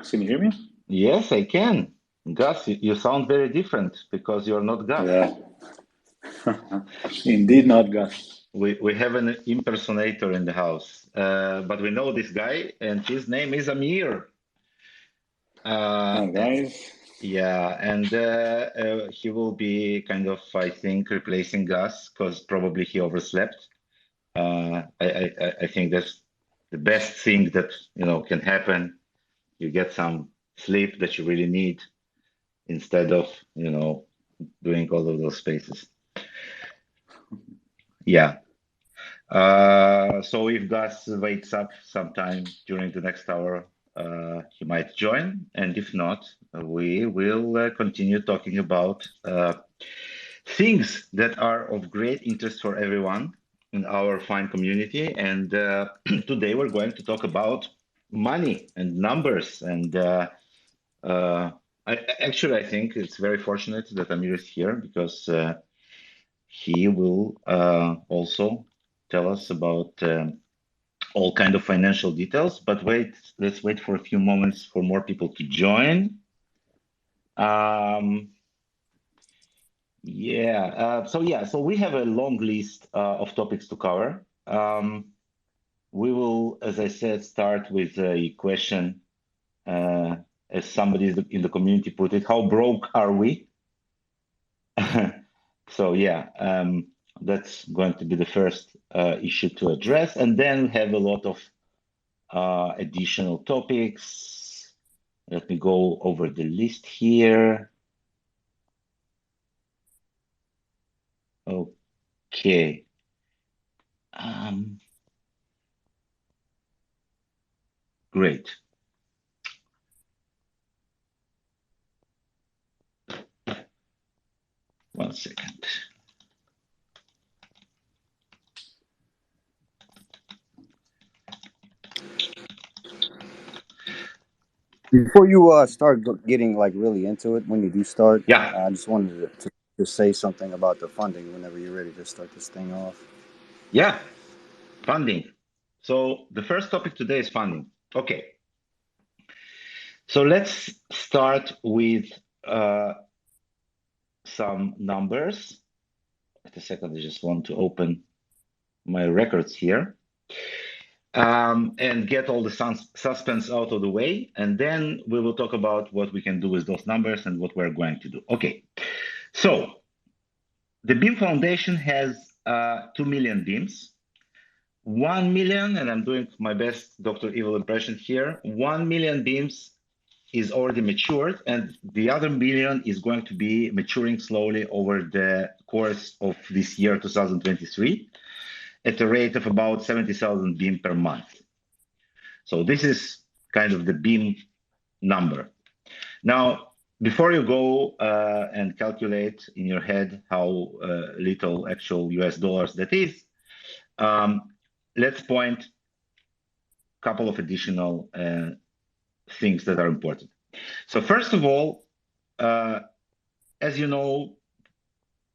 Alex, can you hear me? Yes, I can. Gus, you sound very different because you're not Gus. Yeah, indeed not Gus. We have an impersonator in the house, but we know this guy, and his name is Amir. Hi, Uh, guys. yeah, and he will be kind of, I think, replacing Gus because probably he overslept. I think that's the best thing that can happen. You get some sleep that you really need instead of doing all of those spaces. Yeah. So if Gus wakes up sometime during the next hour, he might join, and if not, we will continue talking about things that are of great interest for everyone in our fine community. And today we're going to talk about money and numbers. And I think it's very fortunate that Amir is here because he will also tell us about all kind of financial details. But wait, let's wait for a few moments for more people to join. So we have a long list of topics to cover. We will, as I said, start with a question, as somebody in the community put it, how broke are we? So that's going to be the first issue to address. And then we have a lot of additional topics. Let me go over the list here. Okay. Great. One second. Before you start getting like really into it, when you do start, Yeah. I just wanted to say something about the funding whenever you're ready to start this thing off. Yeah. Funding. So the first topic today is funding. Okay. So let's start with some numbers. Wait a second, I just want to open my records here. And get all the suspense out of the way, and then we will talk about what we can do with those numbers and what we're going to do. Okay, so the Beam Foundation has 2 million beams. 1 million, and I'm doing my best Dr. Evil impression here, 1 million beams is already matured, and the other million is going to be maturing slowly over the course of this year, 2023. At a rate of about 70,000 beam per month. So this is kind of the beam number. Now, before you go and calculate in your head how little actual US dollars that is, let's point a couple of additional things that are important. So first of all, as you know,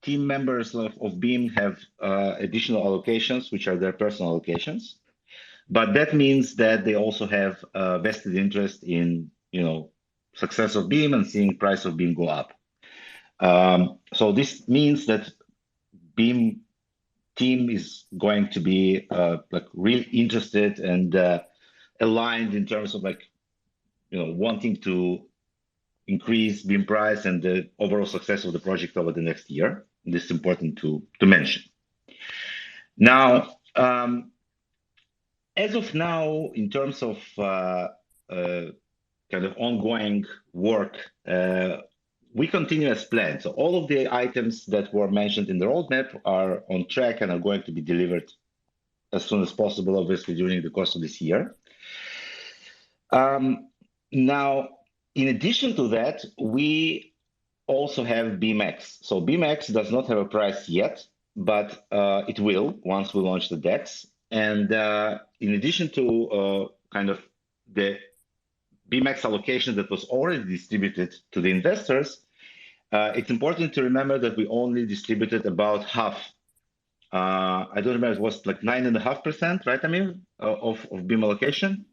team members of Beam have additional allocations, which are their personal allocations. But that means that they also have a vested interest in, success of Beam and seeing price of Beam go up. So this means that Beam team is going to be like really interested and aligned in terms of wanting to increase Beam price and the overall success of the project over the next year. This is important to mention. Now, as of now, in terms of kind of ongoing work, we continue as planned. So all of the items that were mentioned in the roadmap are on track and are going to be delivered as soon as possible, obviously, during the course of this year. Now, in addition to that, we also have BeamX. So BeamX does not have a price yet, but it will once we launch the DEX. And in addition to kind of the BeamX allocation that was already distributed to the investors, it's important to remember that we only distributed about half. I don't remember, it was like 9.5%, right, Amir, of Beam allocation?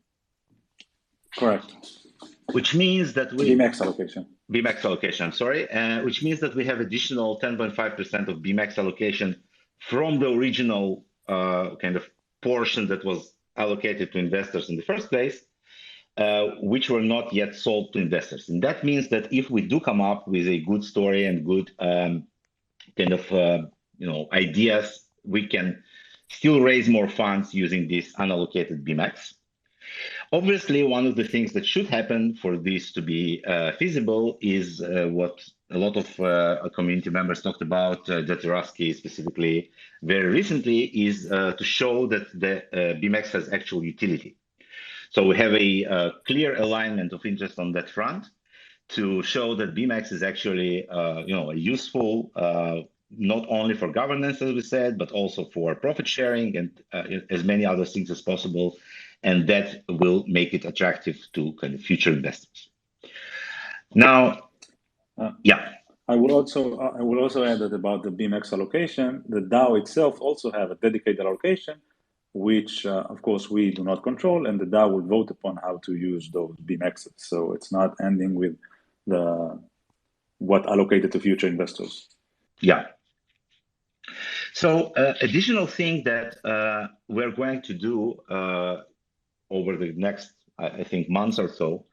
Correct. which means that BMX allocation. BMX allocation, I'm sorry, which means that we have additional 10.5% of BMX allocation from the original kind of portion that was allocated to investors in the first place, which were not yet sold to investors. And that means that if we do come up with a good story and good kind of ideas, we can still raise more funds using this unallocated BMX. Obviously, one of the things that should happen for this to be feasible is what a lot of community members talked about, Jatirovsky specifically very recently, is to show that the BMX has actual utility. So we have a clear alignment of interest on that front to show that BMX is actually useful, not only for governance, as we said, but also for profit sharing and as many other things as possible. And that will make it attractive to kind of future investors. Now, yeah. I will also add that about the BMX allocation, the DAO itself also have a dedicated allocation, which of course we do not control, and the DAO will vote upon how to use those BMXs. So it's not ending with what allocated to future investors. Yeah. So additional thing that we're going to do over the next, I think, months or so,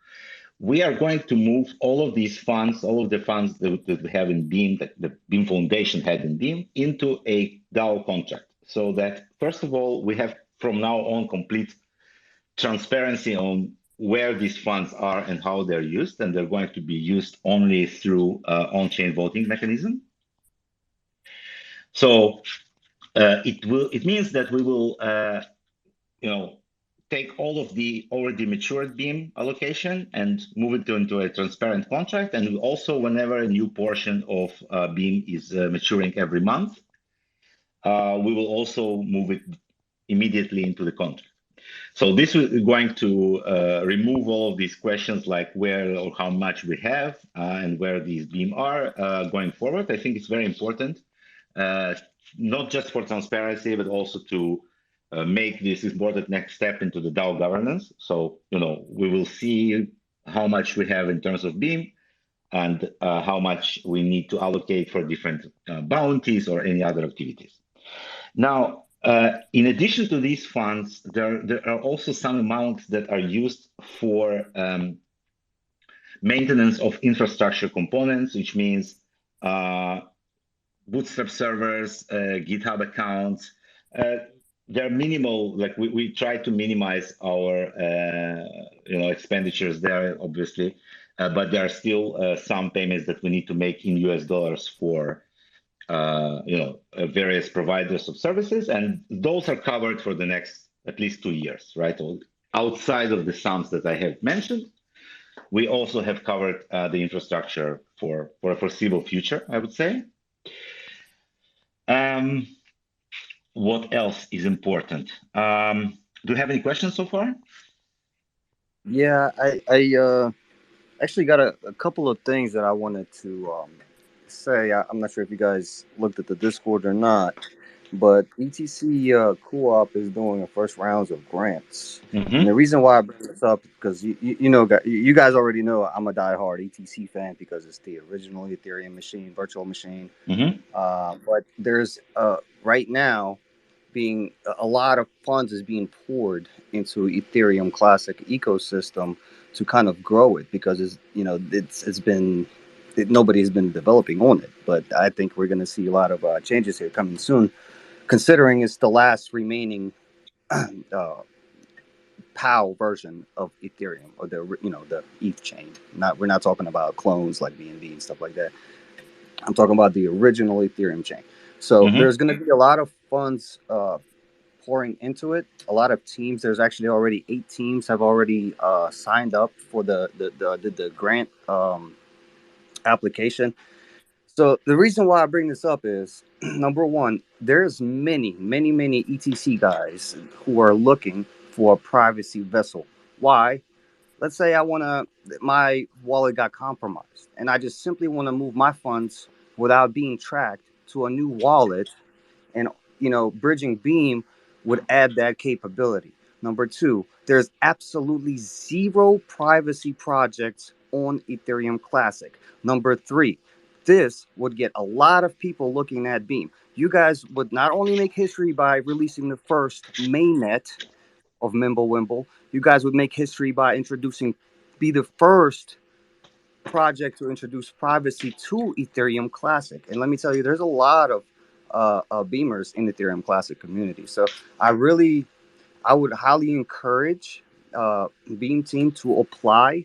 we are going to move all of these funds, all of the funds that we have in Beam, that the Beam Foundation had in Beam, into a DAO contract. So that, first of all, we have from now on complete transparency on where these funds are and how they're used, and they're going to be used only through on-chain voting mechanism. So it means that we will, take all of the already matured Beam allocation and move it into a transparent contract. And also, whenever a new portion of Beam is maturing every month, we will also move it immediately into the contract. So this is going to remove all of these questions like where or how much we have and where these Beam are going forward. I think it's very important, not just for transparency, but also to make this important next step into the DAO governance. So, we will see how much we have in terms of Beam and how much we need to allocate for different bounties or any other activities. Now, in addition to these funds, there are also some amounts that are used for maintenance of infrastructure components, which means Bootstrap servers, GitHub accounts. They're minimal, like we try to minimize our expenditures there, obviously, but there are still some payments that we need to make in US dollars for various providers of services, and those are covered for the next at least 2 years, right? Outside of the sums that I have mentioned, we also have covered the infrastructure for a foreseeable future, I would say. What else is important? Do you have any questions so far? Yeah, I actually got a couple of things that I wanted to say. I'm not sure if you guys looked at the Discord or not, but ETC Co-op is doing the first rounds of grants. Mm-hmm. And the reason why I bring this up is because you guys already know I'm a diehard ETC fan because it's the original Ethereum machine, virtual machine. Mm-hmm. But there's right now being a lot of funds is being poured into Ethereum Classic ecosystem to kind of grow it because nobody's been developing on it. But I think we're going to see a lot of changes here coming soon, considering it's the last remaining POW version of Ethereum, or the ETH chain. We're not talking about clones like BNB and stuff like that. I'm talking about the original Ethereum chain. So there's going to be a lot of funds pouring into it. A lot of teams. There's actually already 8 teams have already signed up for the grant application. So the reason why I bring this up is, number one, there's many ETC guys who are looking for a privacy vessel. Why? Let's say my wallet got compromised and I just simply want to move my funds without being tracked to a new wallet, and bridging Beam would add that capability. Number two, there's absolutely zero privacy projects on Ethereum Classic. Number three, this would get a lot of people looking at Beam. You guys would not only make history by releasing the first mainnet of Mimblewimble, you guys would make history by be the first project to introduce privacy to Ethereum Classic. And let me tell you, there's a lot of Beamers in the Ethereum Classic community. So I would highly encourage Beam Team to apply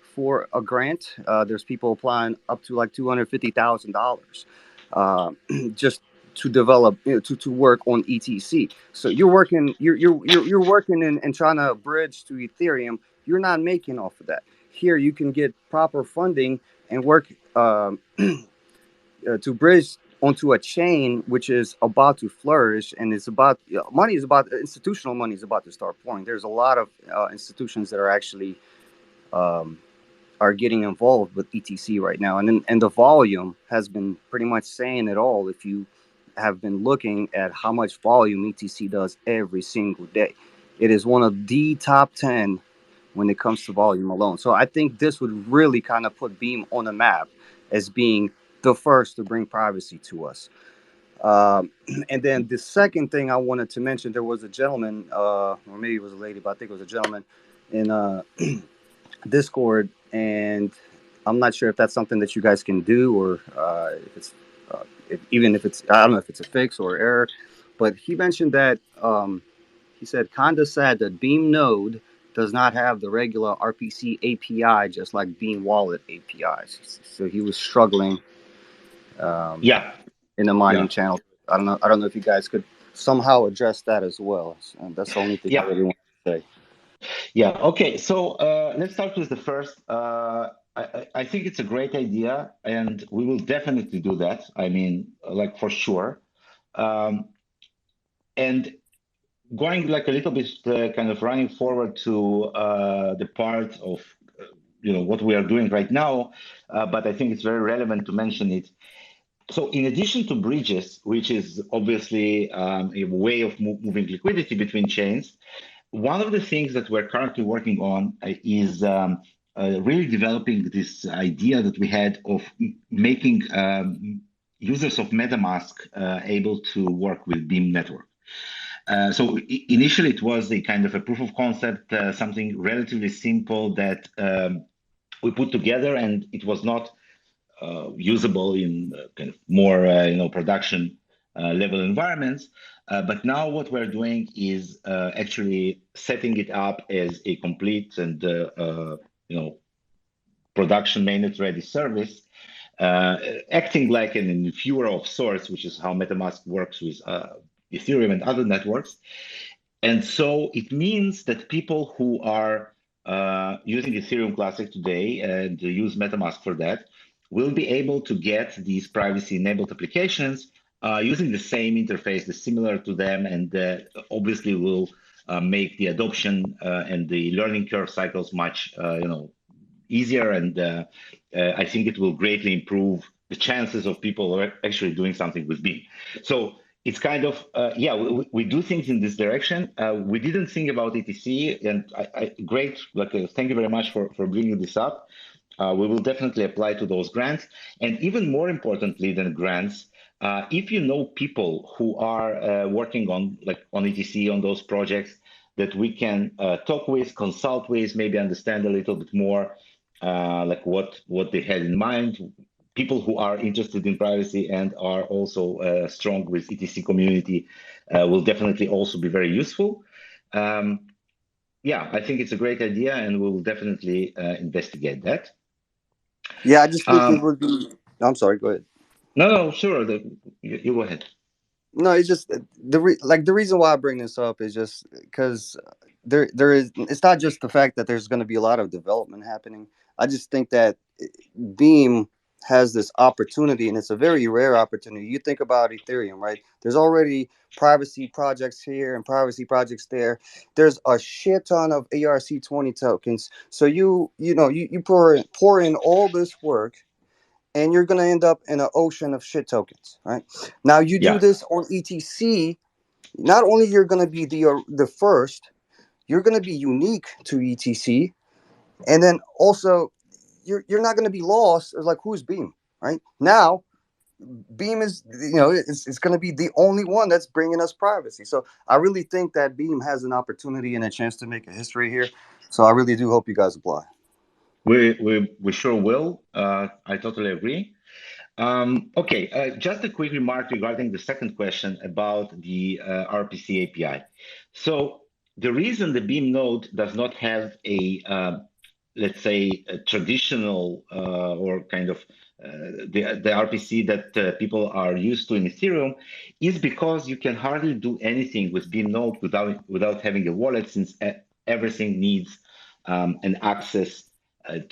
for a grant. There's people applying up to like $250,000 just to develop, to work on ETC. So you're working and trying to bridge to Ethereum. You're not making off of that. Here you can get proper funding and work to bridge onto a chain which is about to flourish, and it's about money is about institutional money is about to start pouring. There's a lot of institutions that are actually um, are getting involved with ETC right now, and the volume has been pretty much saying it all. If you have been looking at how much volume ETC does every single day, it is one of the top 10 when it comes to volume alone. So I think this would really kind of put Beam on the map as being the first to bring privacy to us. Um, and then the second thing I wanted to mention, there was a gentleman, or maybe it was a lady, but I think it was a gentleman in Discord, and I'm not sure if that's something that you guys can do, or if it's even if it's, I don't know if it's a fix or error, but he mentioned that he said kinda sad that Beam Node does not have the regular RPC API just like Beam Wallet APIs. So he was struggling um, Yeah. in the mining channel. I don't know. I don't know if you guys could somehow address that as well. And that's the only thing I really want to say. Yeah. Okay. So let's start with the first. I think it's a great idea, and we will definitely do that. I mean, like for sure. And going like a little bit, kind of running forward to the part of what we are doing right now, but I think it's very relevant to mention it. So in addition to bridges, which is obviously a way of moving liquidity between chains, one of the things that we're currently working on is really developing this idea that we had of making users of MetaMask able to work with Beam Network. So initially, it was a kind of a proof of concept, something relatively simple that we put together, and it was not usable in kind of more production level environments. But now what we're doing is actually setting it up as a complete and production mainnet ready service, acting like an infuser of sorts, which is how MetaMask works with Ethereum and other networks. And so it means that people who are using Ethereum Classic today and use MetaMask for that will be able to get these privacy-enabled applications using the same interface that's similar to them, and obviously will make the adoption and the learning curve cycles much easier. And I think it will greatly improve the chances of people actually doing something with Beam. So it's kind of, we do things in this direction. We didn't think about ETC, and great, thank you very much for bringing this up. We will definitely apply to those grants. And even more importantly than grants, if you know people who are working on ETC, on those projects that we can talk with, consult with, maybe understand a little bit more, like what they had in mind, people who are interested in privacy and are also strong with ETC community will definitely also be very useful. I think it's a great idea, and we'll definitely investigate that. Yeah, I just think it would be. I'm sorry. Go ahead. No, sure. You go ahead. No, it's just the reason why I bring this up is just because there is. It's not just the fact that there's going to be a lot of development happening. I just think that Beam has this opportunity, and it's a very rare opportunity. You think about Ethereum, right? There's already privacy projects here and privacy projects there. There's a shit ton of ERC20 tokens. So you pour in all this work, and you're going to end up in an ocean of shit tokens, right? Now you do this on ETC, not only you're going to be the first, you're going to be unique to ETC, and then also you're not going to be lost. It's like, who's Beam, right? Now Beam is, it's going to be the only one that's bringing us privacy. So I really think that Beam has an opportunity and a chance to make a history here. So I really do hope you guys apply. We sure will. I totally agree. Okay, just a quick remark regarding the second question about the RPC API. So the reason the Beam node does not have a, let's say, a traditional or kind of the RPC that people are used to in Ethereum is because you can hardly do anything with Beam node without having a wallet, since everything needs an access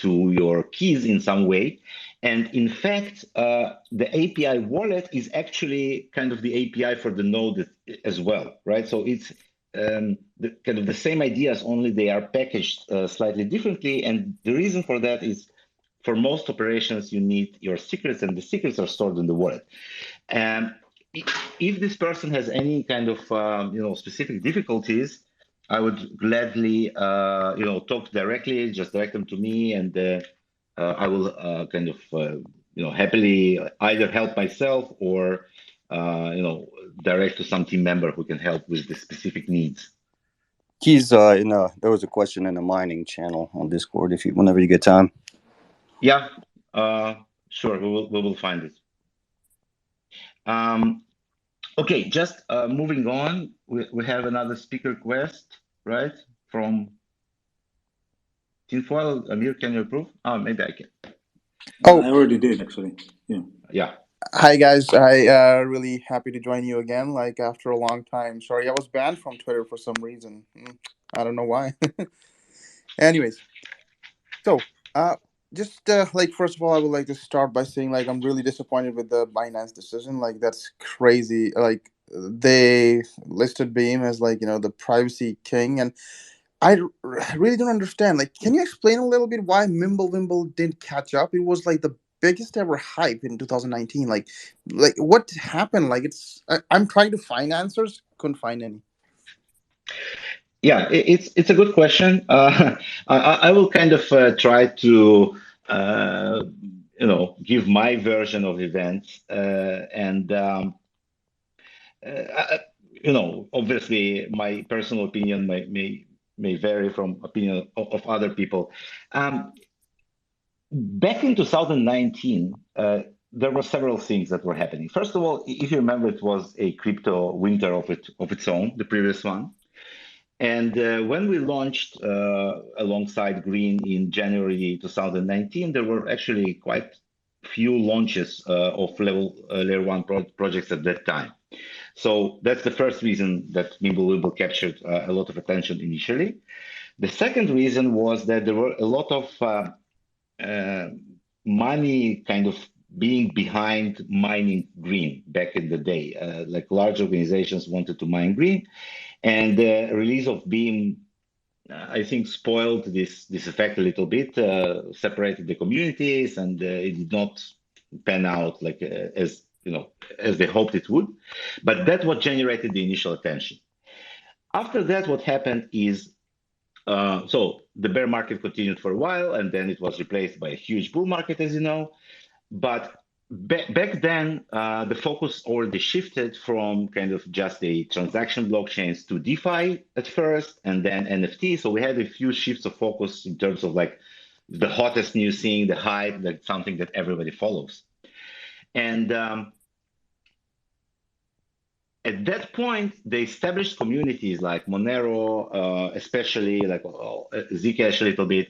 to your keys in some way. And in fact, the API wallet is actually kind of the API for the node as well, right? So it's kind of the same ideas, only they are packaged slightly differently. And the reason for that is, for most operations, you need your secrets, and the secrets are stored in the wallet. And if this person has any kind of specific difficulties, I would gladly talk directly, just direct them to me, and I will kind of happily either help myself or direct to some team member who can help with the specific needs. Keys, there was a question in the mining channel on Discord. Whenever you get time. Yeah, sure. We will find it. Okay, just moving on. We have another speaker request, right? From Tinfoil. Amir, can you approve? Oh, maybe I can. Oh, I already did, actually. Yeah. Yeah. Hi guys, really happy to join you again. Like after a long time. Sorry, I was banned from Twitter for some reason. I don't know why. Anyways, so just like first of all, I would like to start by saying like I'm really disappointed with the Binance decision. Like that's crazy. Like they listed Beam as like the privacy king, and really don't understand. Like, can you explain a little bit why Mimblewimble didn't catch up? It was like the biggest ever hype in 2019. Like what happened? Like, I'm trying to find answers, couldn't find any. Yeah, it's a good question. I will kind of try to give my version of events, and obviously my personal opinion may vary from opinion of other people. Back in 2019, there were several things that were happening. First of all, if you remember, it was a crypto winter of its own, the previous one. And when we launched alongside Green in January 2019, there were actually quite few launches of layer one projects at that time. So that's the first reason that Mimblewimble captured a lot of attention initially. The second reason was that there were a lot of money kind of being behind mining Green back in the day. Like large organizations wanted to mine Green, and the release of Beam, I think, spoiled this effect a little bit, separated the communities, and it did not pan out like as they hoped it would. But that's what generated the initial attention. After that, what happened is, so the bear market continued for a while, and then it was replaced by a huge bull market, as you know. But back then, the focus already shifted from kind of just a transaction blockchains to DeFi at first, and then NFT. So we had a few shifts of focus in terms of like the hottest new thing, the hype, like something that everybody follows. And at that point, they established communities like Monero, especially like Zcash a little bit.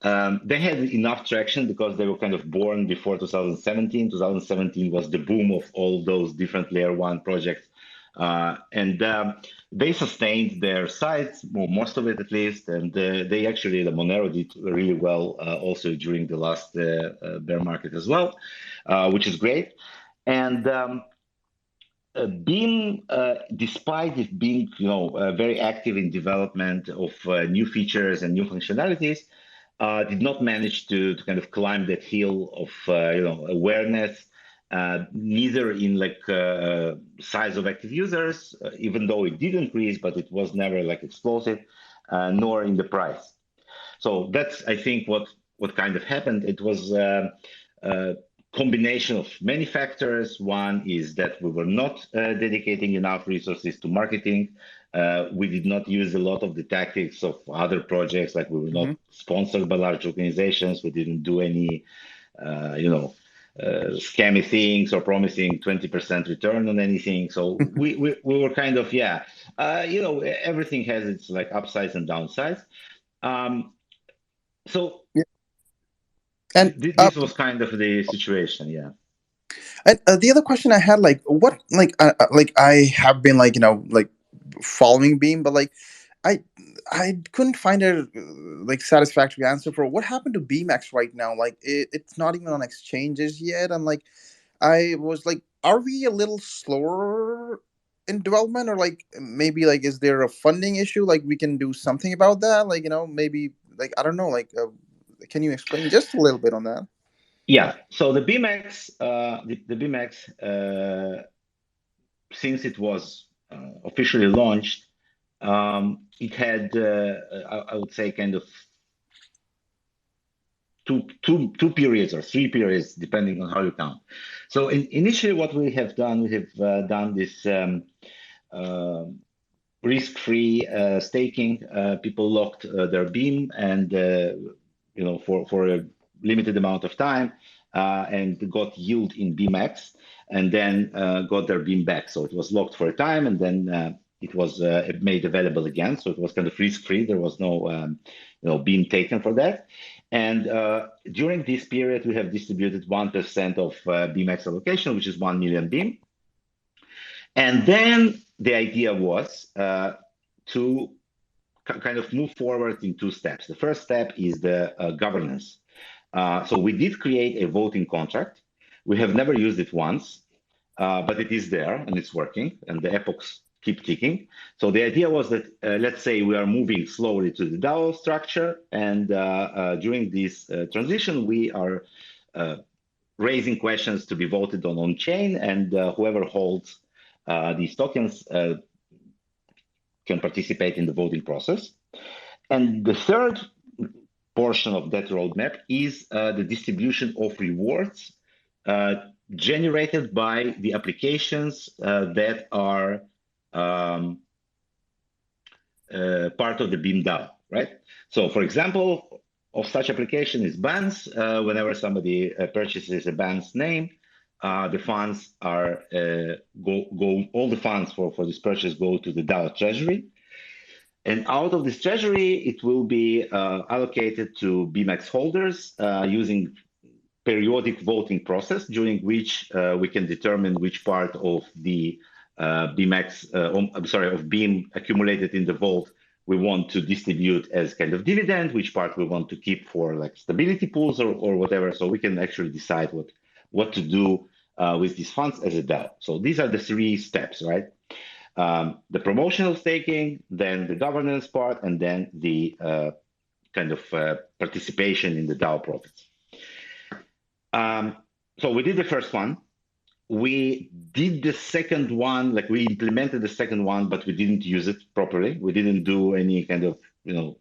They had enough traction because they were kind of born before 2017. 2017 was the boom of all those different layer one projects. And they sustained their sites, well, most of it at least. And they actually, the Monero did really well also during the last bear market as well, which is great. And Beam, despite it being very active in development of new features and new functionalities, did not manage to kind of climb that hill of awareness, neither in like size of active users, even though it did increase, but it was never like explosive. nor in the price. So that's, I think, what kind of happened. It was a combination of many factors. One is that we were not dedicating enough resources to marketing. We did not use a lot of the tactics of other projects, like we were not sponsored by large organizations. We didn't do any, scammy things or promising 20% return on anything. So we were kind of, everything has its like upsides and downsides. So yeah. And this was kind of the situation, yeah. And the other question I had, like, what, like I have been like following Beam, but like I couldn't find a like satisfactory answer for what happened to BeamX right now. Like it's not even on exchanges yet, and like I was like, are we a little slower in development, or like maybe like is there a funding issue? Like we can do something about that. Like maybe like I don't know. Like can you explain just a little bit on that? Yeah. So the BeamX, since it was officially launched, it had, I would say, kind of two periods or 3 periods, depending on how you count. So initially, what we have done this risk-free staking. People locked their Beam and for a limited amount of time, and got yield in BeamX, and then got their Beam back. So it was locked for a time, and then it was made available again. So it was kind of risk-free. There was no Beam taken for that. And during this period, we have distributed 1% of BeamX allocation, which is 1 million Beam. And then the idea was to kind of move forward in 2 steps. The first step is the governance. So we did create a voting contract. We have never used it once, but it is there and it's working, and the epochs keep ticking. So the idea was that, let's say we are moving slowly to the DAO structure, and during this transition, we are raising questions to be voted on chain, and whoever holds these tokens can participate in the voting process. And the third portion of that roadmap is the distribution of rewards generated by the applications that are part of the Beam DAO, right? So, for example, of such application is bans. Whenever somebody purchases a ban's name, the funds are all the funds for this purchase go to the DAO treasury. And out of this treasury, it will be allocated to BeamX holders using periodic voting process, during which we can determine which part of the of Beam accumulated in the vault we want to distribute as kind of dividend, which part we want to keep for like stability pools or whatever. So we can actually decide what to do with these funds as a DAO. So these are the 3 steps, right? The promotional staking, then the governance part, and then the kind of participation in the DAO profits. So we did the first one. We did the second one, like we implemented the second one, but we didn't use it properly. We didn't do any kind of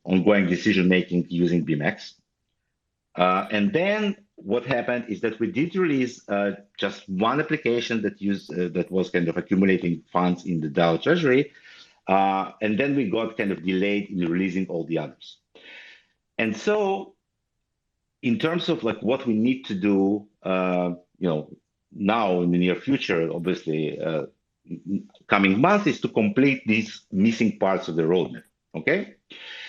ongoing decision making using BeamX. And then what happened is that we did release just one application that was kind of accumulating funds in the DAO treasury, and then we got kind of delayed in releasing all the others. And so, in terms of like what we need to do, now in the near future, obviously, coming months, is to complete these missing parts of the roadmap. Okay.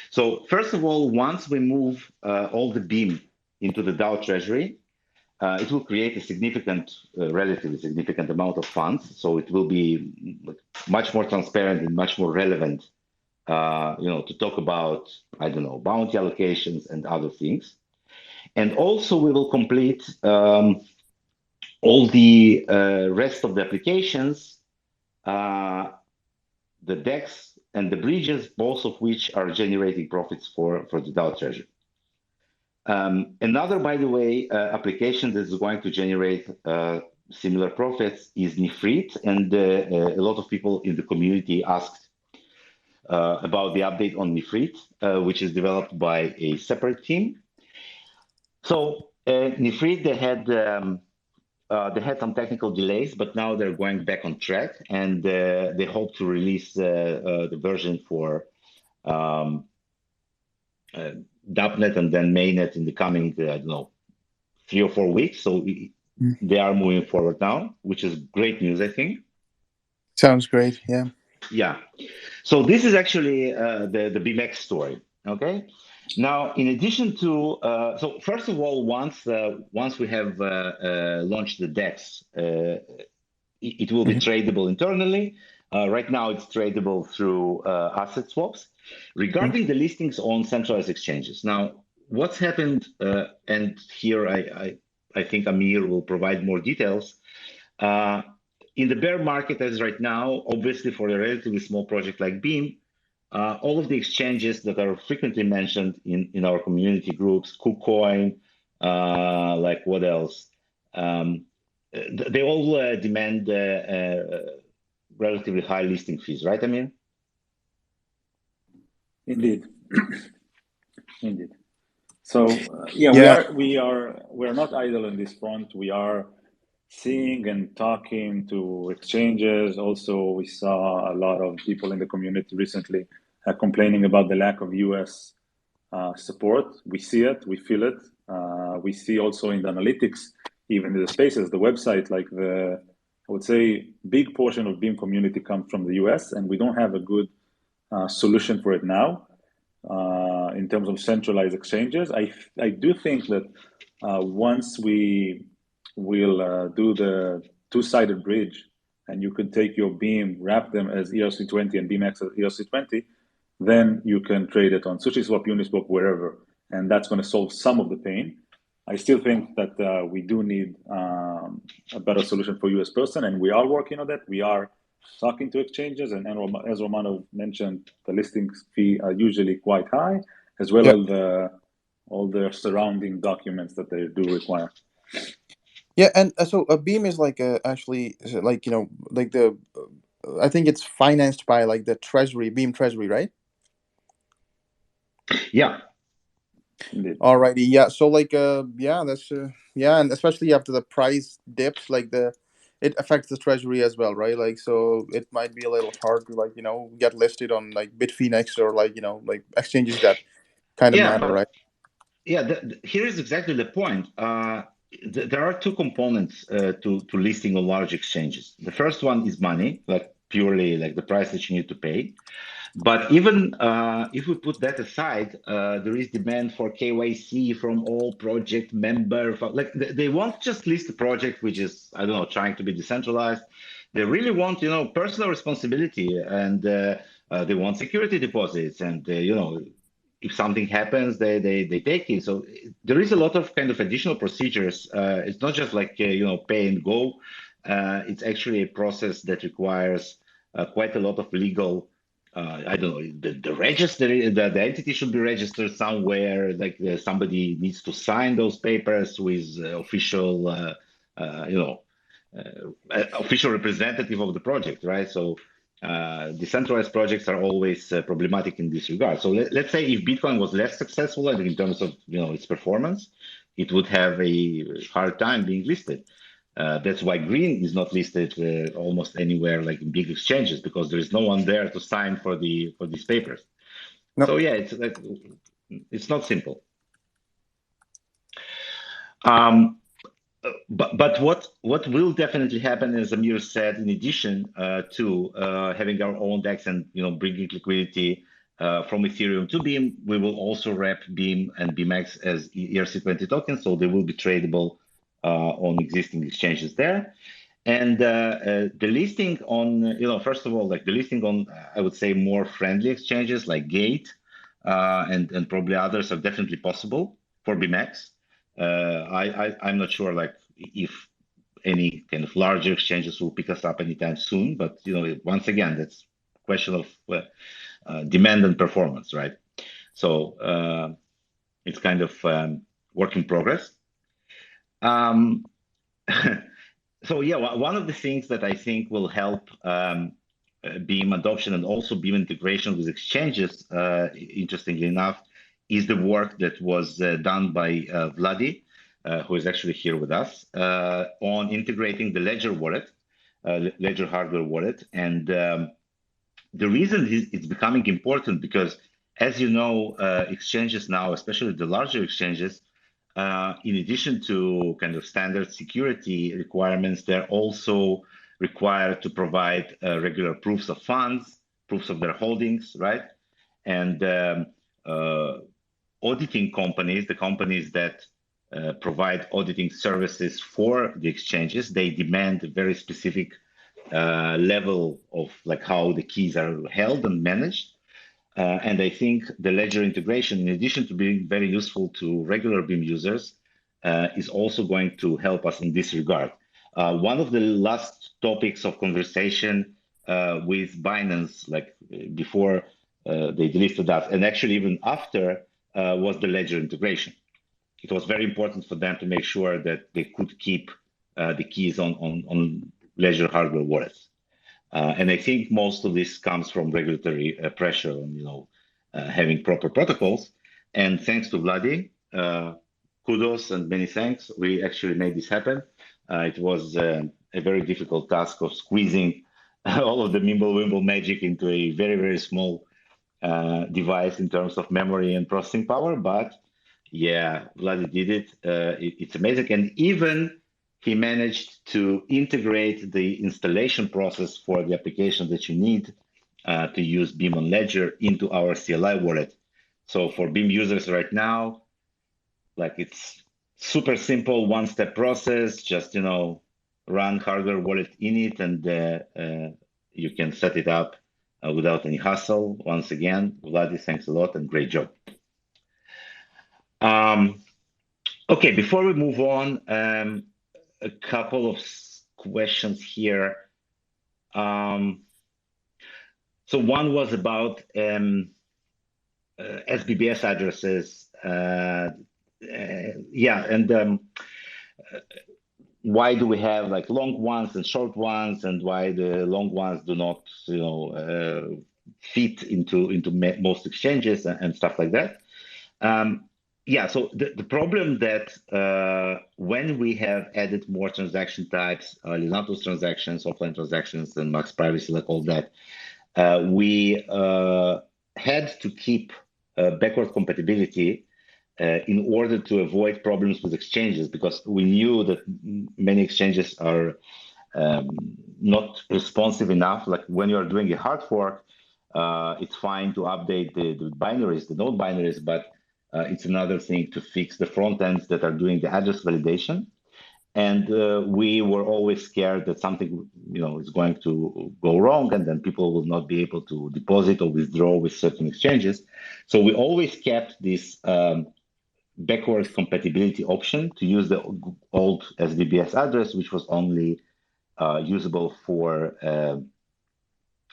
So first of all, once we move all the Beam into the DAO treasury, it will create a relatively significant amount of funds. So it will be much more transparent and much more relevant, to talk about, I don't know, bounty allocations and other things. And also we will complete all the rest of the applications, the DEX and the bridges, both of which are generating profits for the DAO treasury. Another, by the way, application that is going to generate similar profits is Nifrit, and a lot of people in the community asked about the update on Nifrit, which is developed by a separate team. So Nifrit, they had some technical delays, but now they're going back on track, and they hope to release the version for .NET and then mainnet in the coming, I don't know, 3 or 4 weeks. So they are moving forward now, which is great news, I think. Sounds great. Yeah. Yeah. So this is actually the BMX story. Okay. Now, in addition to, so first of all, once we have launched the DEX, it will be tradable internally. Right now, it's tradable through asset swaps. Regarding the listings on centralized exchanges, now what's happened, and here I think Amir will provide more details. In the bear market as right now, obviously for a relatively small project like Beam, all of the exchanges that are frequently mentioned in our community groups, KuCoin, like what else? They all demand relatively high listing fees, right, Amir? Indeed. Indeed. So yeah, we're not idle in this front. We are seeing and talking to exchanges. Also, we saw a lot of people in the community recently complaining about the lack of US support. We see it, we feel it. We see also in the analytics, even in the spaces, the website, like I would say, big portion of Beam community comes from the US, and we don't have a good solution for it now. In terms of centralized exchanges, I do think that once we will do the two-sided bridge, and you could take your Beam, wrap them as ERC20 and BeamX as ERC20, then you can trade it on SushiSwap, Uniswap, wherever, and that's going to solve some of the pain. I still think that we do need a better solution for US person, and we are working on that. We are talking to exchanges, and as Romano mentioned, the listing fee are usually quite high, as well as all the surrounding documents that they do require. Yeah, and so a Beam is like actually like like I think it's financed by like the Treasury, Beam Treasury, right? Yeah. Indeed. Alrighty, yeah. So like yeah, that's yeah, and especially after the price dips, like it affects the treasury as well, right? Like so it might be a little hard to like get listed on like Bitfinex or like like exchanges that kind of matter, right? Yeah, here is exactly the point. There are two components to listing on large exchanges. The first one is money, like purely like the price that you need to pay. But even if we put that aside, there is demand for KYC from all project members. Like they won't just list a project which is, I don't know, trying to be decentralized. They really want, personal responsibility, and they want security deposits, and if something happens, they take it. So there is a lot of kind of additional procedures. It's not just like pay and go. It's actually a process that requires quite a lot of legal. I don't know, the register, the entity should be registered somewhere, like somebody needs to sign those papers with official, official representative of the project, right? So decentralized projects are always problematic in this regard. So let's say if Bitcoin was less successful in terms of its performance, it would have a hard time being listed. That's why green is not listed almost anywhere, like in big exchanges, because there is no one there to sign for these papers. Nope. So yeah, it's not simple. But what will definitely happen, as Amir said, in addition to having our own DEX and bringing liquidity from Ethereum to Beam, we will also wrap Beam and BeamX as ERC20 tokens, so they will be tradable on existing exchanges there. And the listing on, first of all, like the listing on, I would say, more friendly exchanges like Gate and probably others are definitely possible for BeamX. I'm not sure like if any kind of larger exchanges will pick us up anytime soon, but once again, that's a question of demand and performance, right? So it's kind of work in progress. So yeah, one of the things that I think will help Beam adoption and also Beam integration with exchanges, interestingly enough, is the work that was done by Vladi, who is actually here with us, on integrating the Ledger wallet, Ledger hardware wallet. And the reason it's becoming important because, as you know, exchanges now, especially the larger exchanges, in addition to kind of standard security requirements, they're also required to provide regular proofs of funds, proofs of their holdings, right? And auditing companies, the companies that provide auditing services for the exchanges, they demand a very specific level of like how the keys are held and managed. And I think the Ledger integration, in addition to being very useful to regular Beam users, is also going to help us in this regard. One of the last topics of conversation with Binance, like before they delisted that, and actually even after, was the Ledger integration. It was very important for them to make sure that they could keep the keys on Ledger hardware wallets. And I think most of this comes from regulatory pressure on, having proper protocols. And thanks to Vladi, kudos and many thanks, we actually made this happen. It was a very difficult task of squeezing all of the Mimble-Wimble magic into a very, very small device in terms of memory and processing power. But yeah, Vladi did it. It's amazing. And even he managed to integrate the installation process for the application that you need to use Beam on Ledger into our CLI wallet. So for Beam users right now, like it's super simple, one-step process, just, run hardware wallet in it and you can set it up without any hassle. Once again, Vladi, thanks a lot and great job. Okay, before we move on, a couple of questions here. So one was about SBBS addresses. Why do we have like long ones and short ones, and why the long ones do not, fit into most exchanges and stuff like that. So the problem that when we have added more transaction types, Linatos transactions, offline transactions, and max privacy, like all that, we had to keep backward compatibility in order to avoid problems with exchanges, because we knew that many exchanges are not responsive enough. Like when you are doing a hard fork, it's fine to update the binaries, the node binaries, but it's another thing to fix the front ends that are doing the address validation. And we were always scared that something, is going to go wrong, and then people will not be able to deposit or withdraw with certain exchanges. So we always kept this backwards compatibility option to use the old SBBS address, which was only usable for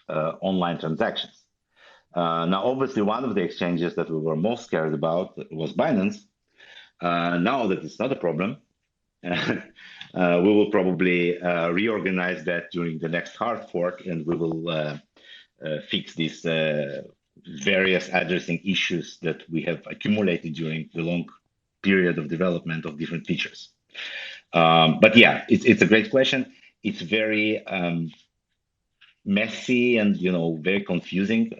online transactions. Now, obviously, one of the exchanges that we were most scared about was Binance. Now that it's not a problem, we will probably reorganize that during the next hard fork, and we will fix these various addressing issues that we have accumulated during the long period of development of different features. But yeah, it's a great question. It's very messy and very confusing,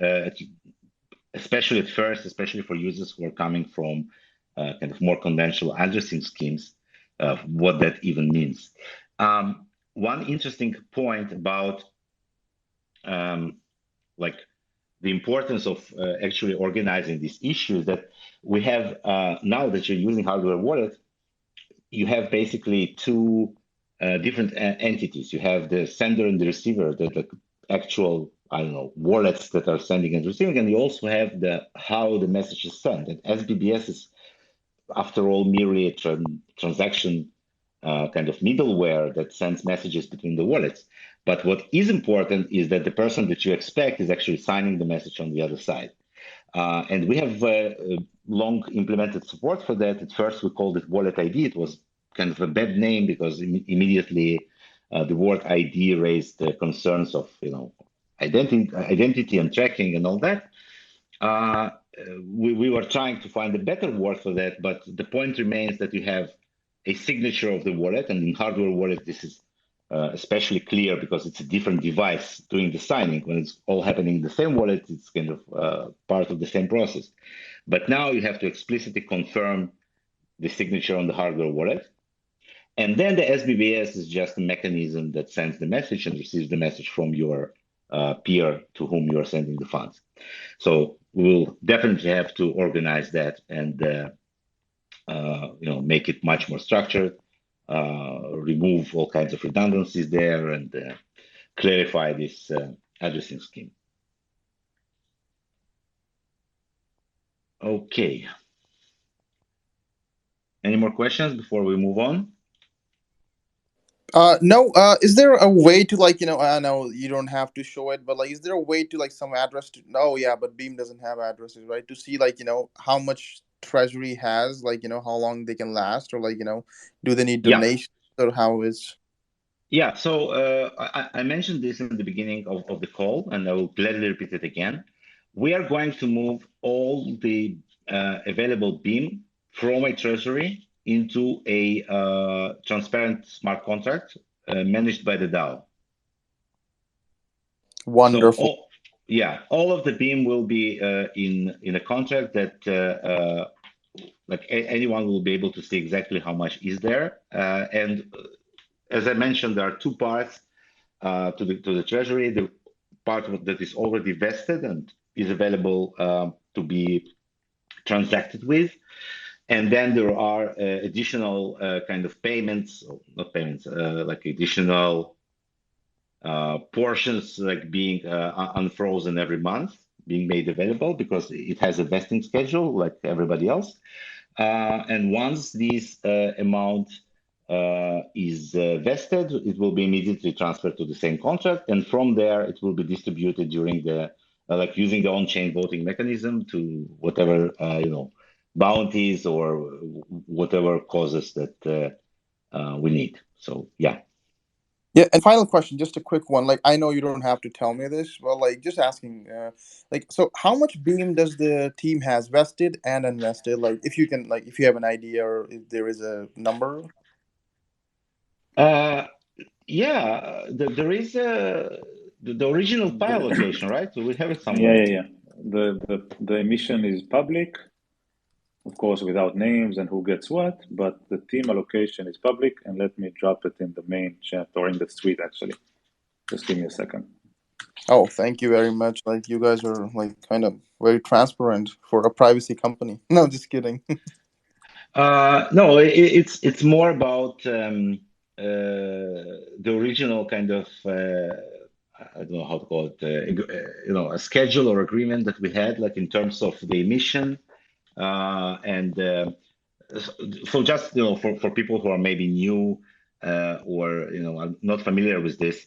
especially at first, especially for users who are coming from kind of more conventional addressing schemes, what that even means. One interesting point about like the importance of actually organizing these issues, that we have now that you're using hardware wallet, you have basically two different entities. You have the sender and the receiver, the actual, wallets that are sending and receiving, and you also have how the message is sent. And SBBS is, after all, merely a transaction kind of middleware that sends messages between the wallets. But what is important is that the person that you expect is actually signing the message on the other side. And we have long implemented support for that. At first, we called it Wallet ID. It was kind of a bad name because immediately the word ID raised concerns of, identity and tracking and all that. We were trying to find a better word for that, but the point remains that you have a signature of the wallet, and in hardware wallet, this is especially clear because it's a different device doing the signing. When it's all happening in the same wallet, it's kind of part of the same process. But now you have to explicitly confirm the signature on the hardware wallet. And then the SBBS is just a mechanism that sends the message and receives the message from your peer to whom you are sending the funds. So we'll definitely have to organize that and make it much more structured, remove all kinds of redundancies there, and clarify this addressing scheme. Okay. Any more questions before we move on? No. Is there a way to, like, I know you don't have to show it, but like, is there a way to, like, some address to? No, yeah, but Beam doesn't have addresses, right? To see, like, how much treasury has, like, how long they can last, or like, do they need donations, or how is? Yeah. So I mentioned this in the beginning of the call, and I will gladly repeat it again. We are going to move all the available Beam from a treasury into a transparent smart contract managed by the DAO. Wonderful. So all of the Beam will be in a contract that like anyone will be able to see exactly how much is there. And as I mentioned, there are two parts to the treasury. The part that is already vested and is available to be transacted with. And then there are additional kind of payments, not payments, like additional portions like being unfrozen every month, being made available because it has a vesting schedule like everybody else. And once this amount is vested, it will be immediately transferred to the same contract. And from there, it will be distributed during the, like using the on-chain voting mechanism to whatever, bounties or whatever causes that we need. So, yeah. Yeah, and final question, just a quick one. Like, I know you don't have to tell me this, but like, just asking, so how much Beam does the team has vested and invested? Like, if you can, like, if you have an idea or if there is a number. There is the original file location, right? So we have it somewhere. Yeah. The emission is public, of course, without names and who gets what, but the team allocation is public, and let me drop it in the main chat or in the tweet, actually. Just give me a second. Oh, thank you very much. Like, you guys are like kind of very transparent for a privacy company. No, just kidding. No, it's more about the original kind of I don't know how to call it, a schedule or agreement that we had, like in terms of the emission, and so just for people who are maybe new or are not familiar with this.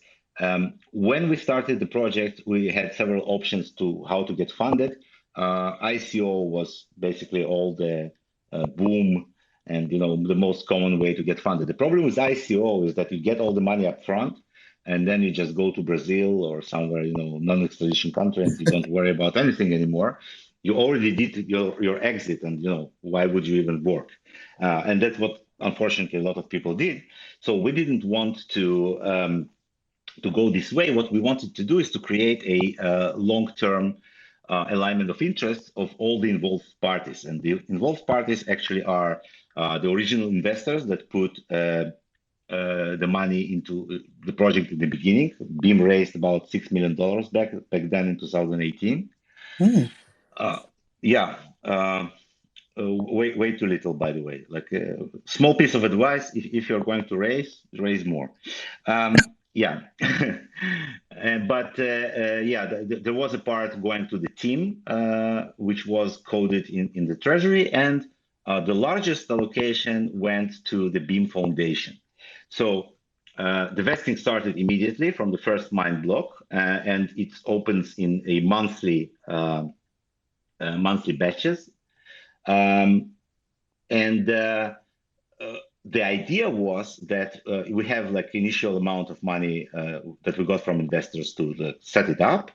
When we started the project, we had several options to how to get funded. ICO was basically all the boom and the most common way to get funded. The problem with ICO is that you get all the money up front, and then you just go to Brazil or somewhere non-extradition country, and you don't worry about anything anymore. You already did your exit, and why would you even work? And that's what unfortunately a lot of people did. So we didn't want to go this way. What we wanted to do is to create a long-term alignment of interests of all the involved parties. And the involved parties actually are the original investors that put the money into the project in the beginning. Beam raised about $6 million back then in 2018. Way too little, by the way. Like a small piece of advice: if you're going to raise more. There was a part going to the team, which was coded in the treasury, and the largest allocation went to the Beam Foundation. So the vesting started immediately from the first mine block, and it opens in a monthly batches. And the the idea was that we have like initial amount of money that we got from investors to set it up.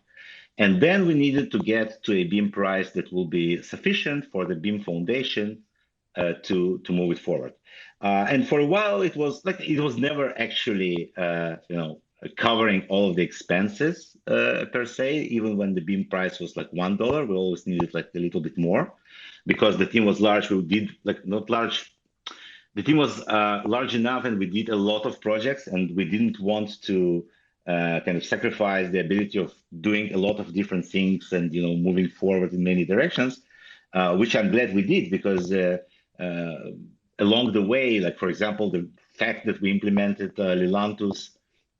And then we needed to get to a Beam price that will be sufficient for the Beam Foundation to move it forward. And for a while, it was never actually covering all of the expenses per se. Even when the Beam price was like $1, we always needed like a little bit more because the team was large. We did like not large. The team was large enough, and we did a lot of projects, and we didn't want to kind of sacrifice the ability of doing a lot of different things and moving forward in many directions, which I'm glad we did because along the way, like for example, the fact that we implemented Lilantus.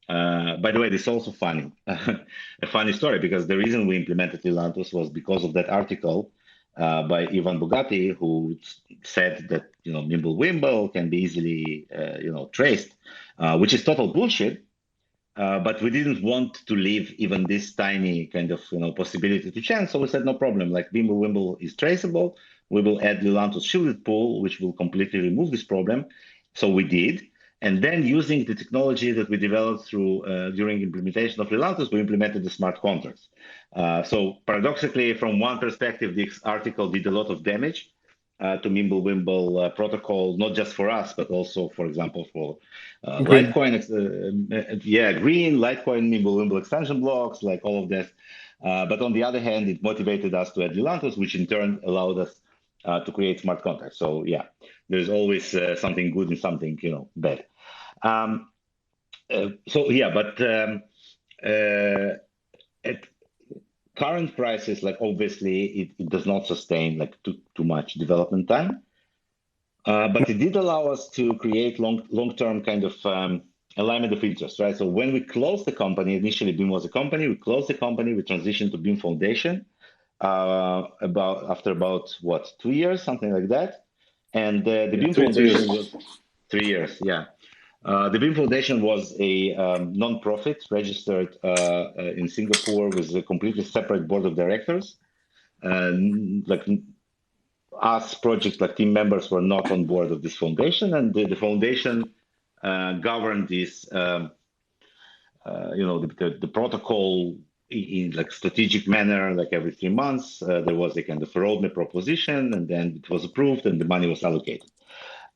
By the way, this is also funny, a funny story because the reason we implemented Lilantus was because of that article by Ivan Bugatti, who said that Mimblewimble can be easily traced, which is total bullshit. But we didn't want to leave even this tiny kind of possibility to chance, so we said no problem. Like Mimblewimble is traceable, we will add Lilantus shielded pool, which will completely remove this problem. So we did. And then using the technology that we developed through during implementation of Lilantus, we implemented the smart contracts. So paradoxically, from one perspective, this article did a lot of damage to Mimblewimble protocol, not just for us, but also, for example, for Litecoin, Green, Litecoin, Mimblewimble extension blocks, like all of this. But on the other hand, it motivated us to add Lilantus, which in turn allowed us to create smart contracts. So yeah, there's always something good and something bad. At current prices, like obviously it does not sustain like too much development time, but it did allow us to create long-term kind of alignment of interest, right? So when we closed the company, initially Beam was a company, we closed the company, we transitioned to Beam Foundation after about what, 2 years, something like that. And the Beam Foundation was 3 years, yeah. The Beam Foundation was a non-profit registered in Singapore with a completely separate board of directors. Like us project like team members were not on board of this foundation, and the foundation governed this, the protocol in like strategic manner. Like every 3 months, there was a kind of a roadmap proposition, and then it was approved, and the money was allocated.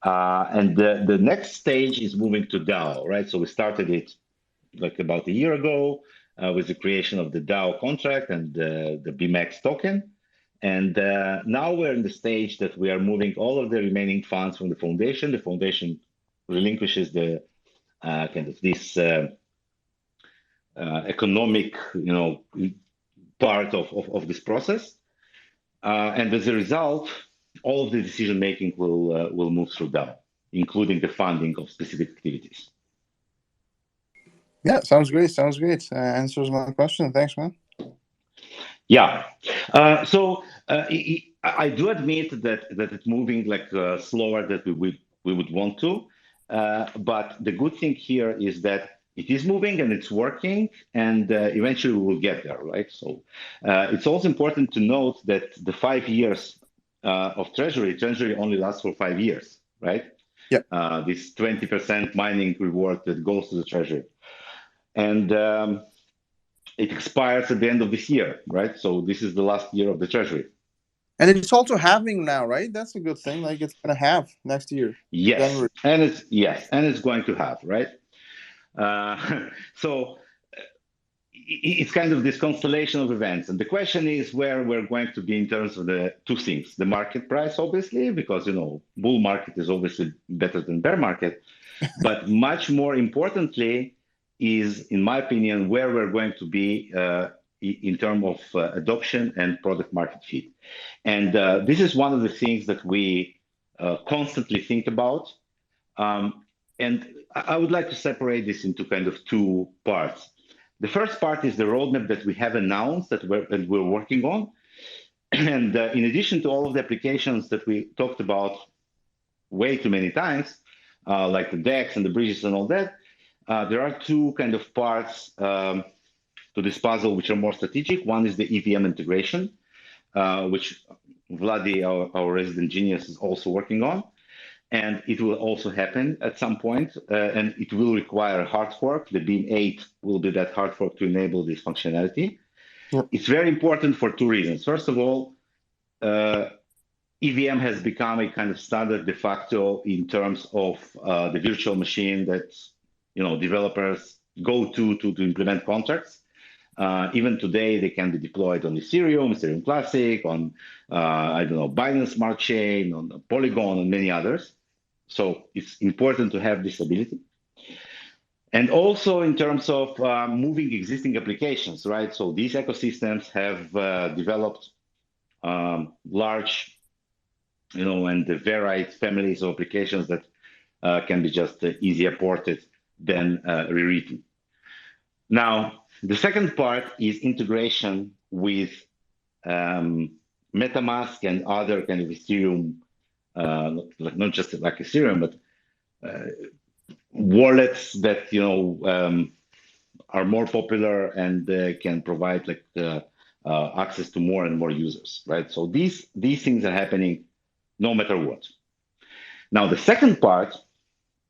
And the next stage is moving to DAO, right? So we started it like about a year ago with the creation of the DAO contract and the BMX token. And now we're in the stage that we are moving all of the remaining funds from the foundation. The foundation relinquishes the kind of this economic, part of this process. And as a result, all of the decision making will move through DAO, including the funding of specific activities. Yeah, sounds great. Sounds great. Answers my question. Thanks, man. Yeah. So I do admit that it's moving like slower than we would want to. But the good thing here is that it is moving and it's working, and eventually we will get there, right? So it's also important to note that the 5 years of Treasury only lasts for 5 years, right? Yeah. This 20% mining reward that goes to the Treasury. And it expires at the end of this year, right? So this is the last year of the Treasury. And it's also halving now, right? That's a good thing. Like it's going to halve next year. Yes, January. and it's going to halve, right? So it's kind of this constellation of events. And the question is where we're going to be in terms of the two things. The market price, obviously, because, bull market is obviously better than bear market. But much more importantly is, in my opinion, where we're going to be in terms of adoption and product market fit. And this is one of the things that we constantly think about. And I would like to separate this into kind of two parts. The first part is the roadmap that we have announced that we're working on. And in addition to all of the applications that we talked about way too many times, like the DEX and the bridges and all that, there are two kind of parts to this puzzle which are more strategic. One is the EVM integration, which Vladi, our resident genius, is also working on. And it will also happen at some point, and it will require a hard fork. The Beam 8 will be that hard fork to enable this functionality. Yep. It's very important for two reasons. First of all, EVM has become a kind of standard de facto in terms of the virtual machine that developers go to implement contracts. Even today, they can be deployed on Ethereum, Ethereum Classic, on I don't know, Binance Smart Chain, on Polygon, and many others. So it's important to have this ability. And also in terms of moving existing applications, right? So these ecosystems have developed large and the varied families of applications that can be just easier ported than rewritten. Now, the second part is integration with MetaMask and other kind of Ethereum, not just like Ethereum, but wallets that are more popular and can provide access to more and more users, right? So these things are happening no matter what. Now, the second part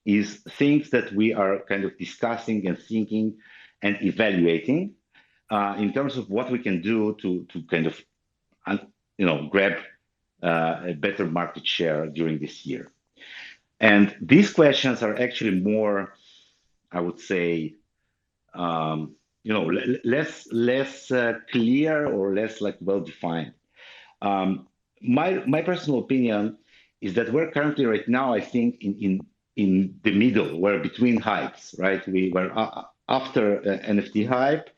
is things that we are kind of discussing and thinking and evaluating in terms of what we can do to kind of, grab a better market share during this year. And these questions are actually more, I would say, less clear or less well defined. My personal opinion is that we're currently right now, I think, in the middle. We're between hypes, right? We were after NFT hype,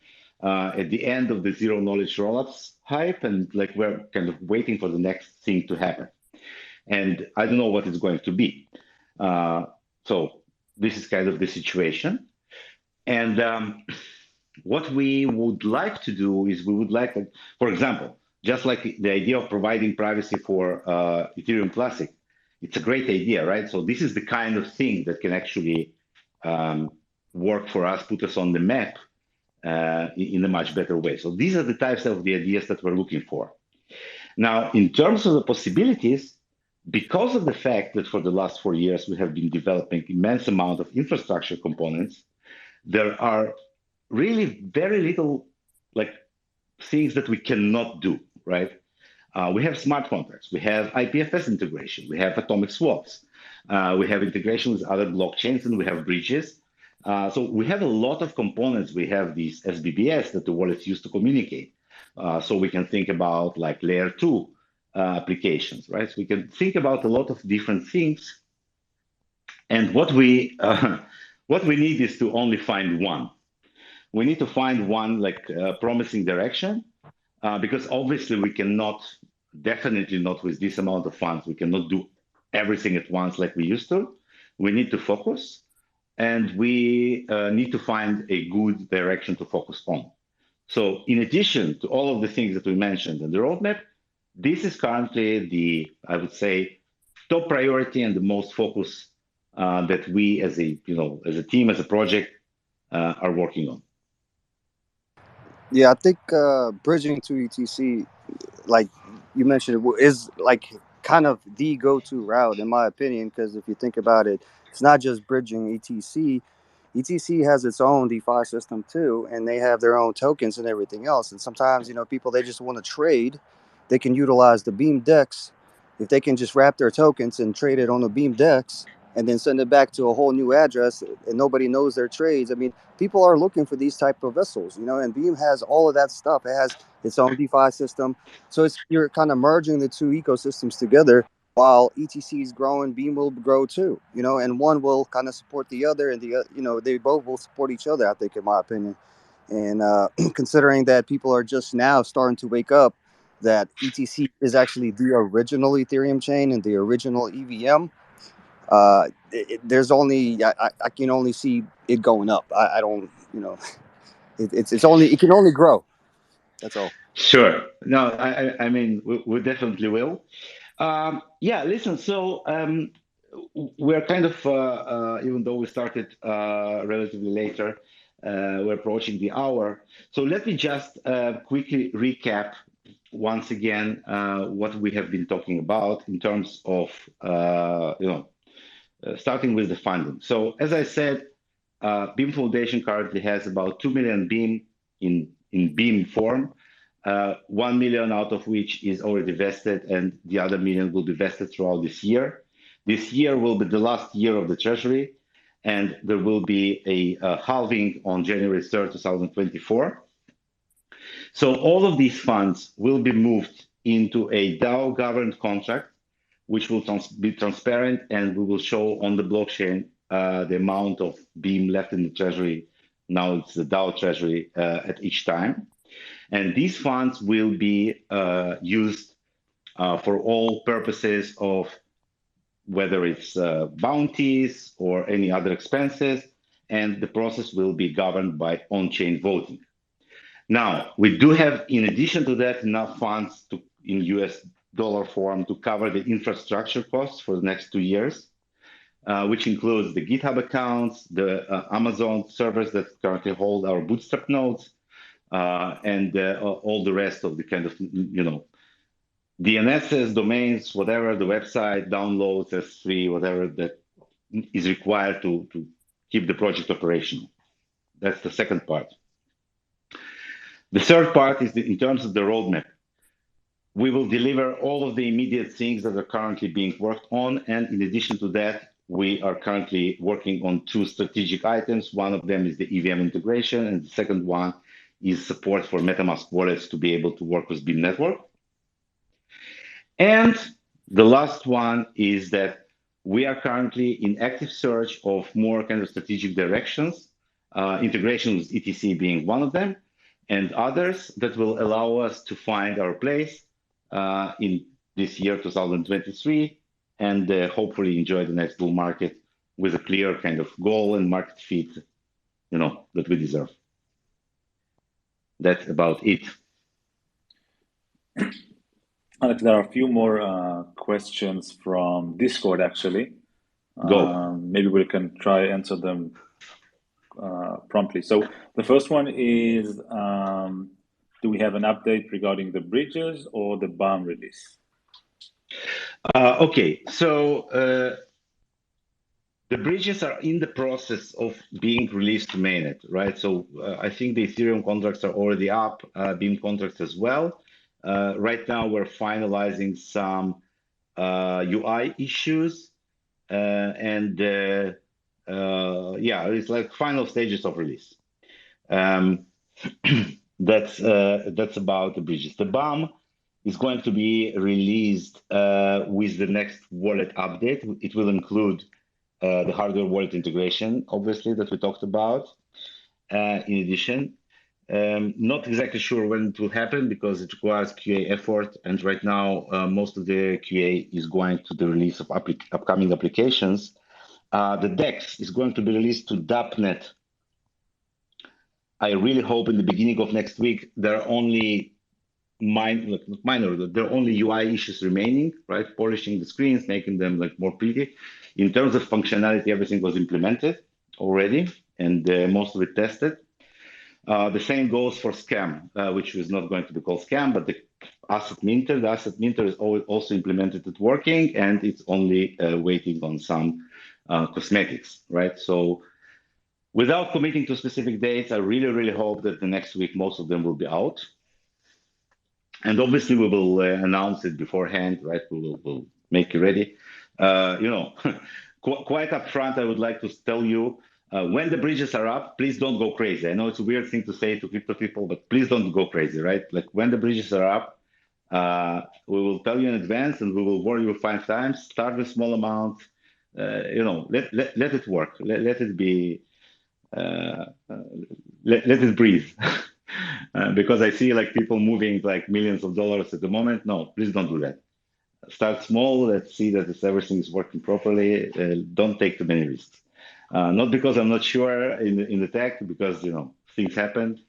at the end of the zero knowledge rollups hype, and we're kind of waiting for the next thing to happen. And I don't know what it's going to be. So this is kind of the situation. And what we would like to do is we would like, for example, just like the idea of providing privacy for Ethereum Classic, it's a great idea, right? So this is the kind of thing that can actually work for us, put us on the map in a much better way. So these are the types of the ideas that we're looking for. Now, in terms of the possibilities, because of the fact that for the last 4 years, we have been developing immense amount of infrastructure components, there are really very little things that we cannot do, right? We have smart contracts, we have IPFS integration, we have atomic swaps, we have integration with other blockchains, and we have bridges. So we have a lot of components. We have these SBBS that the wallets use to communicate. So we can think about layer 2 applications, right? So we can think about a lot of different things. And what we need is to only find one. We need to find one promising direction, because obviously we cannot, definitely not with this amount of funds, we cannot do everything at once like we used to. We need to focus, and we need to find a good direction to focus on. So in addition to all of the things that we mentioned in the roadmap, this is currently the, I would say, top priority and the most focus that we as a team, as a project, are working on. Yeah, I think bridging to ETC, like you mentioned, is kind of the go-to route in my opinion, because if you think about it, it's not just bridging ETC. ETC has its own DeFi system too, and they have their own tokens and everything else. And sometimes, people, they just want to trade. They can utilize the Beam DEX. If they can just wrap their tokens and trade it on the Beam DEX and then send it back to a whole new address and nobody knows their trades. I mean, people are looking for these type of vessels, and Beam has all of that stuff. It has its own DeFi system. So you're kind of merging the two ecosystems together. While ETC is growing, Beam will grow too, and one will kind of support the other, and they both will support each other, I think, in my opinion. And considering that people are just now starting to wake up that ETC is actually the original Ethereum chain and the original EVM, there's only, I can only see it going up. I don't, it can only grow. That's all. Sure. No, I mean, we definitely will. Yeah, listen, so we're kind of, even though we started relatively later, we're approaching the hour. So let me just quickly recap once again what we have been talking about in terms of, starting with the funding. So as I said, Beam Foundation currently has about 2 million Beam in Beam form, 1 million out of which is already vested, and the other million will be vested throughout this year. This year will be the last year of the treasury, and there will be a halving on January 3rd, 2024. So all of these funds will be moved into a DAO governed contract, which will be transparent, and we will show on the blockchain the amount of Beam left in the treasury. Now it's the DAO treasury at each time. And these funds will be used for all purposes of whether it's bounties or any other expenses, and the process will be governed by on-chain voting. Now, we do have, in addition to that, enough funds in US dollar form to cover the infrastructure costs for the next 2 years, which includes the GitHub accounts, the Amazon servers that currently hold our Bootstrap nodes, and all the rest of the kind of, DNSs, domains, whatever, the website, downloads, S3, whatever that is required to keep the project operational. That's the second part. The third part is in terms of the roadmap. We will deliver all of the immediate things that are currently being worked on. And in addition to that, we are currently working on 2 strategic items. One of them is the EVM integration, and the second one is support for MetaMask wallets to be able to work with Beam Network. And the last one is that we are currently in active search of more kind of strategic directions, integration with ETC being one of them, and others that will allow us to find our place in this year, 2023, and hopefully enjoy the next bull market with a clear kind of goal and market fit, that we deserve. That's about it. Alex, there are a few more questions from Discord, actually. Go. Maybe we can try answer them promptly. So the first one is, do we have an update regarding the bridges or the BAM release? Okay, so the bridges are in the process of being released to mainnet, right? So I think the Ethereum contracts are already up, Beam contracts as well. Right now, we're finalizing some UI issues, and it's like final stages of release. That's about the bridges. The BAM is going to be released with the next wallet update. It will include the hardware wallet integration, obviously, that we talked about. In addition, not exactly sure when it will happen because it requires QA effort, and right now most of the QA is going to the release of upcoming applications. The DEX is going to be released to DAppNet. I really hope in the beginning of next week. There are only there are only UI issues remaining, right? Polishing the screens, making them more pretty. In terms of functionality, everything was implemented already, and most of it tested. The same goes for Scam, which is not going to be called Scam, but the Asset Minter. The Asset Minter is also implemented at working, and it's only waiting on some cosmetics, right? So without committing to specific dates, I really, really hope that the next week, most of them will be out. And obviously, we will announce it beforehand, right? We'll make it ready. Quite upfront, I would like to tell you, when the bridges are up, please don't go crazy. I know it's a weird thing to say to crypto people, but please don't go crazy, right? Like when the bridges are up, we will tell you in advance, and we will warn you 5 times. Start with small amounts. Let it work. Let it be. Let it breathe. Because I see people moving millions of dollars at the moment. No, please don't do that. Start small. Let's see that everything is working properly. Don't take too many risks. Not because I'm not sure in the tech, because things happen.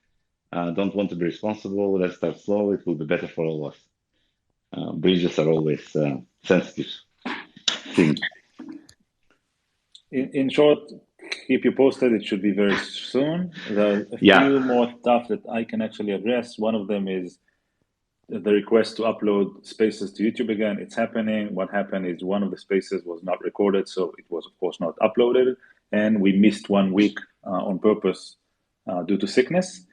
Don't want to be responsible. Let's start slow. It will be better for all of us. Bridges are always sensitive things. In short, keep you posted. It should be very soon. There are a few more stuff that I can actually address. One of them is the request to upload spaces to YouTube again. It's happening. What happened is one of the spaces was not recorded, so it was, of course, not uploaded. And we missed 1 week on purpose due to sickness.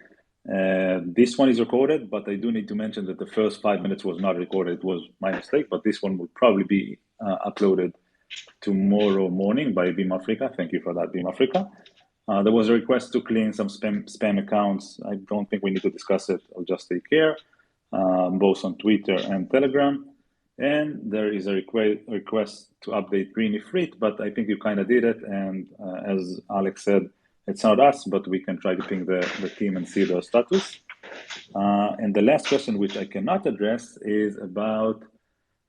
This one is recorded, but I do need to mention that the first 5 minutes was not recorded. It was my mistake, but this one will probably be uploaded tomorrow morning by Beam Africa. Thank you for that, Beam Africa. There was a request to clean some spam accounts. I don't think we need to discuss it. I'll just take care, both on Twitter and Telegram. And there is a request to update Green Ifrit, but I think you kind of did it. And as Alex said, it's not us, but we can try to ping the team and see their status. And the last question, which I cannot address, is about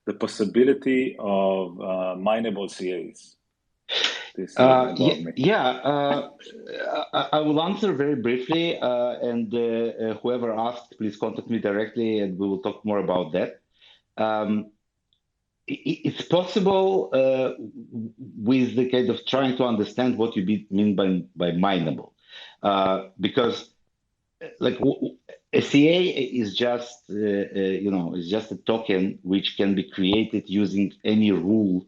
the possibility of mineable CAs. I will answer very briefly, and whoever asked, please contact me directly, and we will talk more about that. It's possible with the kind of trying to understand what you mean by mineable, because like a CA is just is just a token which can be created using any rule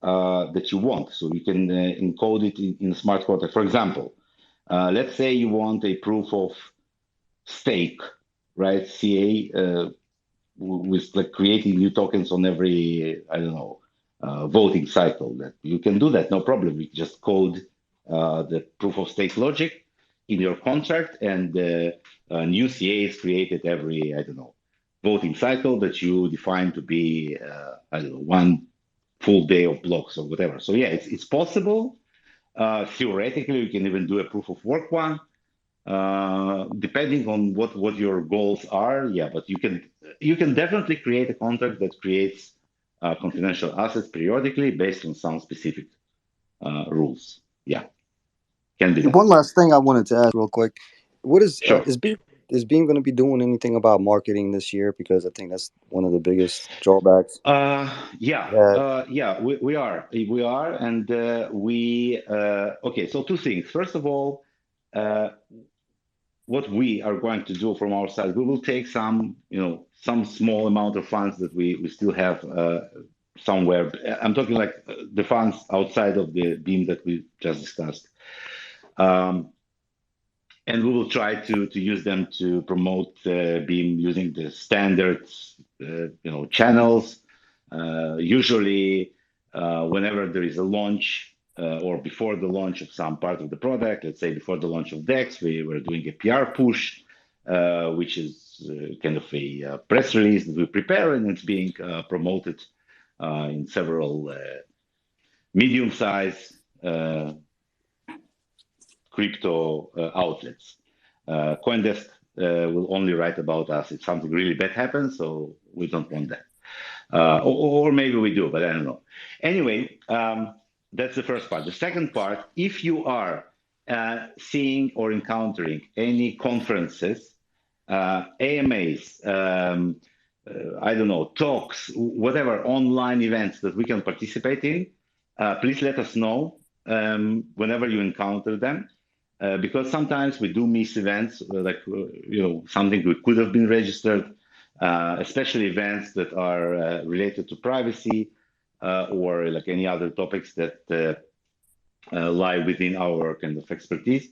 that you want. So you can encode it in a smart contract. For example, let's say you want a proof of stake, right? CA with like creating new tokens on every, I don't know, voting cycle. That you can do that, no problem. You just code the proof of stake logic in your contract, and new CA is created every, I don't know, voting cycle that you define to be, I don't know, 1 full day of blocks or whatever. So yeah, it's possible. Theoretically, you can even do a proof of work one, depending on what your goals are. Yeah, but you can definitely create a contract that creates confidential assets periodically based on some specific rules. Yeah, can be done. One last thing I wanted to ask real quick: what is sure. Is Beam going to be doing anything about marketing this year? Because I think that's one of the biggest drawbacks. We are, and okay. So 2 things. First of all, what we are going to do from our side, we will take some small amount of funds that we still have somewhere. I'm talking like the funds outside of the Beam that we just discussed. And we will try to use them to promote Beam using the standard channels. Usually, whenever there is a launch or before the launch of some part of the product, let's say before the launch of DEX, we were doing a PR push, which is kind of a press release that we prepare, and it's being promoted in several medium-sized crypto outlets. CoinDesk will only write about us if something really bad happens, so we don't want that. Or maybe we do, but I don't know. Anyway, that's the first part. The second part, if you are seeing or encountering any conferences, AMAs, I don't know, talks, whatever online events that we can participate in, please let us know whenever you encounter them. Because sometimes we do miss events, like something we could have been registered, especially events that are related to privacy or like any other topics that lie within our kind of expertise.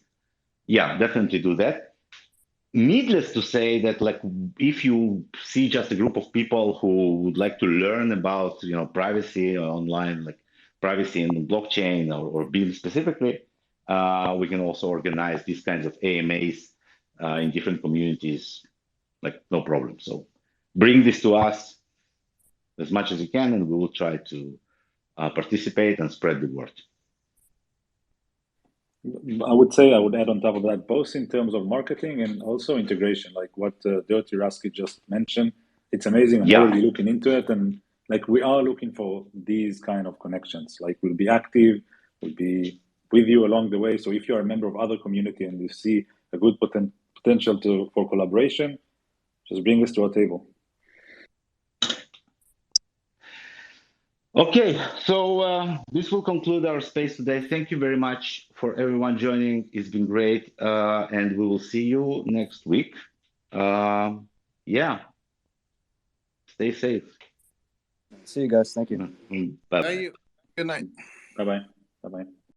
Yeah, definitely do that. Needless to say that, like, if you see just a group of people who would like to learn about privacy online, like privacy in blockchain or Beam specifically. We can also organize these kinds of AMAs in different communities, like no problem. So bring this to us as much as you can, and we will try to participate and spread the word. I would add on top of that, both in terms of marketing and also integration, like what Dirty Rasky just mentioned. It's amazing. I'm already looking into it, and like we are looking for these kind of connections. Like we'll be active, we'll be with you along the way. So if you're a member of other community and you see a good potential for collaboration, just bring this to our table. Okay, so this will conclude our space today. Thank you very much for everyone joining. It's been great, and we will see you next week. Yeah, Stay safe. See you guys. Thank you. Bye. Thank you. Good night. Bye-bye. Bye-bye.